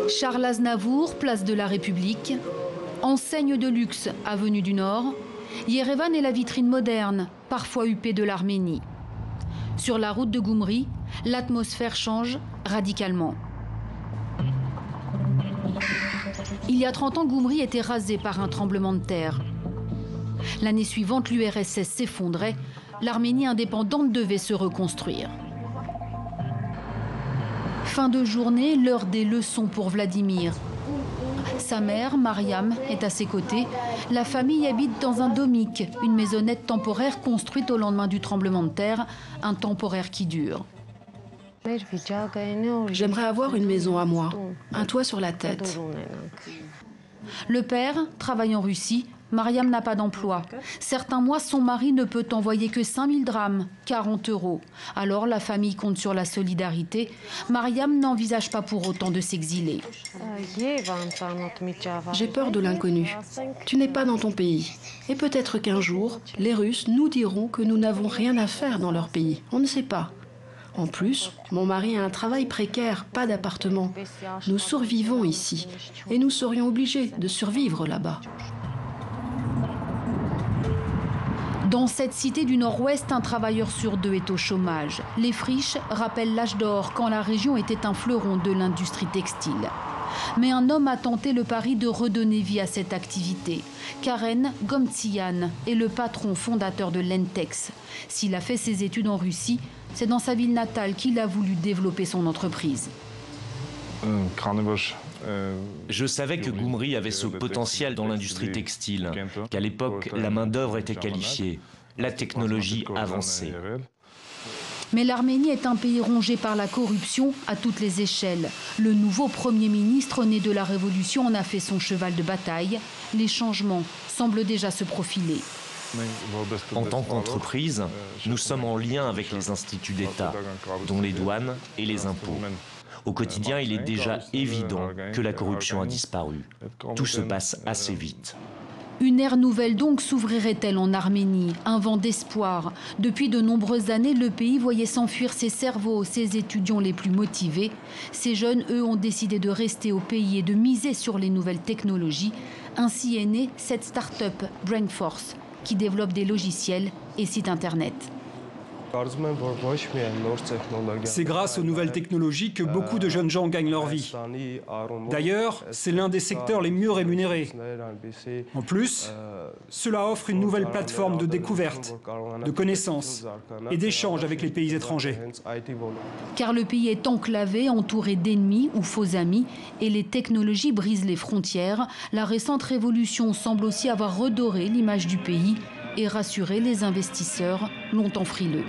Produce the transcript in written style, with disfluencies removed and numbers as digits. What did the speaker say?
Charles Aznavour, place de la République. Enseigne de luxe, avenue du Nord. Yerevan est la vitrine moderne, parfois huppée de l'Arménie. Sur la route de Goumri, l'atmosphère change radicalement. Il y a 30 ans, Goumri était rasé par un tremblement de terre. L'année suivante, l'URSS s'effondrait. L'Arménie indépendante devait se reconstruire. Fin de journée, l'heure des leçons pour Vladimir. Sa mère, Mariam, est à ses côtés. La famille habite dans un domique, une maisonnette temporaire construite au lendemain du tremblement de terre, un temporaire qui dure. J'aimerais avoir une maison à moi, un toit sur la tête. Le père travaille en Russie. Mariam n'a pas d'emploi. Certains mois, son mari ne peut envoyer que 5000 drachmes, 40 €. Alors la famille compte sur la solidarité. Mariam n'envisage pas pour autant de s'exiler. J'ai peur de l'inconnu. Tu n'es pas dans ton pays. Et peut-être qu'un jour, les Russes nous diront que nous n'avons rien à faire dans leur pays. On ne sait pas. En plus, mon mari a un travail précaire, pas d'appartement. Nous survivons ici et nous serions obligés de survivre là-bas. Dans cette cité du Nord-Ouest, un travailleur sur 2 est au chômage. Les friches rappellent l'âge d'or quand la région était un fleuron de l'industrie textile. Mais un homme a tenté le pari de redonner vie à cette activité. Karen Gomtsian est le patron fondateur de Lentex. S'il a fait ses études en Russie, c'est dans sa ville natale qu'il a voulu développer son entreprise. Je savais que Goumri avait ce potentiel dans l'industrie textile, qu'à l'époque, la main-d'œuvre était qualifiée, la technologie avancée. Mais l'Arménie est un pays rongé par la corruption à toutes les échelles. Le nouveau Premier ministre né de la Révolution en a fait son cheval de bataille. Les changements semblent déjà se profiler. En tant qu'entreprise, nous sommes en lien avec les instituts d'État, dont les douanes et les impôts. Au quotidien, il est déjà évident que la corruption a disparu. Tout se passe assez vite. Une ère nouvelle donc s'ouvrirait-elle en Arménie? Un vent d'espoir. Depuis de nombreuses années, le pays voyait s'enfuir ses cerveaux, ses étudiants les plus motivés. Ces jeunes, eux, ont décidé de rester au pays et de miser sur les nouvelles technologies. Ainsi est née cette start-up Brainforce, qui développe des logiciels et sites internet. C'est grâce aux nouvelles technologies que beaucoup de jeunes gens gagnent leur vie. D'ailleurs, c'est l'un des secteurs les mieux rémunérés. En plus, cela offre une nouvelle plateforme de découverte, de connaissances et d'échanges avec les pays étrangers. Car le pays est enclavé, entouré d'ennemis ou faux amis, et les technologies brisent les frontières. La récente révolution semble aussi avoir redoré l'image du pays et rassuré les investisseurs longtemps frileux.